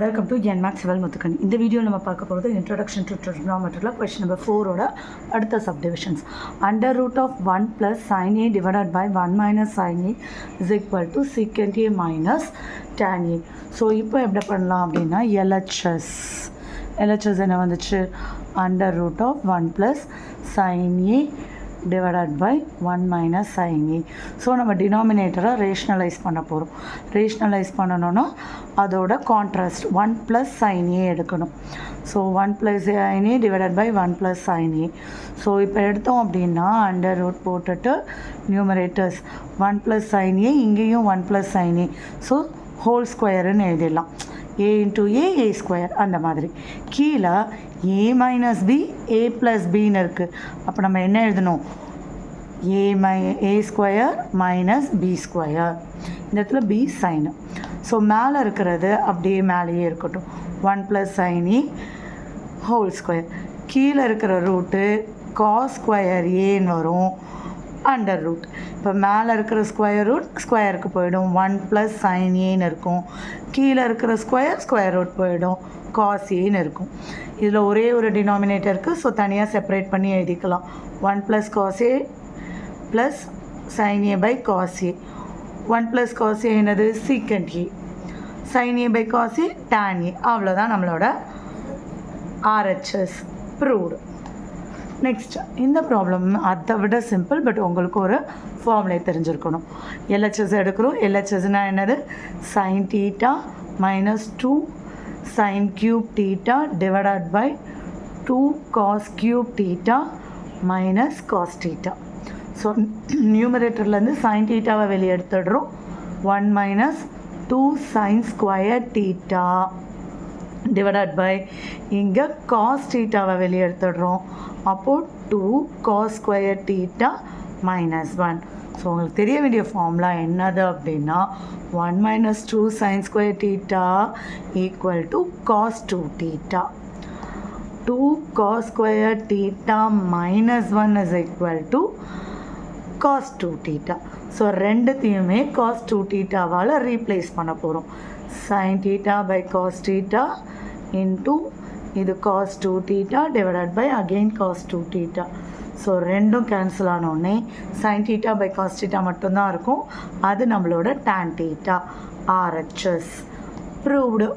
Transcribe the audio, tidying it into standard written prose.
Welcome to NMAX Civil Muthukan. இந்த video நம்ம பார்க்க போகிறது இன்ட்ரடக்ஷன் டு ட்ரிகோனோமெட்ரியில் கொஸ்டின் நம்பர் 4ஓட அடுத்த subdivisions. Under root of 1 + sin a divided by 1 - sin a is equal to secant a minus tan a. So இப்போ எப்படி பண்ணலாம் அப்படின்னா LHS என்ன வந்துச்சு, அண்டர் root of 1 + sin a divided by 1 - sin a. So நம்ம டினாமினேட்டரை ரேஷ்னலைஸ் பண்ண போகிறோம். ரேஷ்னலைஸ் பண்ணணும்னா அதோட கான்ட்ராஸ்ட் 1 + sin a எடுக்கணும். So 1 + sin a divided by 1 + sin a. So இப்போ எடுத்தோம் அப்படின்னா அண்டர் ரூட் போட்டுட்டு நியூமரேட்டர்ஸ் 1 + sin a, இங்கேயும் 1 + sin a. ஸோ ஹோல் ஸ்கொயருன்னு எழுதிடலாம். a × a ஸ்கொயர் அந்த மாதிரி. கீழே a - b a + bன்னு இருக்குது. அப்போ நம்ம என்ன எழுதணும், a square minus b square. இந்த இடத்துல b சைனு. ஸோ மேலே இருக்கிறது அப்படியே மேலேயே இருக்கட்டும், 1 + sin a ஹோல் ஸ்கொயர். கீழே இருக்கிற ரூட்டு காஸ் ஸ்கொயர் ஏன்னு வரும், அண்டர் ரூட். இப்போ மேலே இருக்கிற ஸ்கொயர் ரூட் ஸ்கொயருக்கு போயிடும், 1 + sin aன்னு இருக்கும். கீழே இருக்கிற ஸ்கொயர் ரூட் போயிடும், காஸ் ஏன்னு இருக்கும். இதில் ஒரே ஒரு டினாமினேட்டர் இருக்குது. ஸோ தனியாக செப்பரேட் பண்ணி எழுதிக்கலாம். 1 + cos a + sin a by cos a. 1 + cos a என்னது, secant a. sin a by cos a tan a. அவ்வளோதான் நம்மளோட RHS ப்ரூவ்டு. நெக்ஸ்ட் இந்த ப்ராப்ளம் அதை விட சிம்பிள், பட் உங்களுக்கு ஒரு ஃபார்முலே தெரிஞ்சிருக்கணும். LHS எடுக்கிறோம். LHSனால் என்னது, sin θ - 2 sin cube θ divided by 2 cos cube θ minus cos θ. So நியூமரேட்டர்லேருந்து sin θவை வெளியே எடுத்துடுறோம். 1 - 2 sin ஸ்கொயர் θ டிவைடட் பை இங்கே காஸ் θவை வெளியே எடுத்துடுறோம். அப்போது 2 cos ஸ்கொயர் θ மைனஸ் 1. ஸோ உங்களுக்கு தெரிய வேண்டிய ஃபார்முலா என்னது அப்படின்னா 1 - 2 sin square θ equal to cos 2θ. 2 cos square θ minus 1 is equal to cos 2θ. So ரெண்டுத்தையுமே cos 2θவால் ரீப்ளேஸ் பண்ண போகிறோம். sin θ by cos θ into இது cos 2θ divided by again cos 2θ. So ரெண்டும் கேன்சல் ஆனோடனே sin θ by cos θ மட்டும்தான் இருக்கும். அது நம்மளோட tan θ. RHS proved.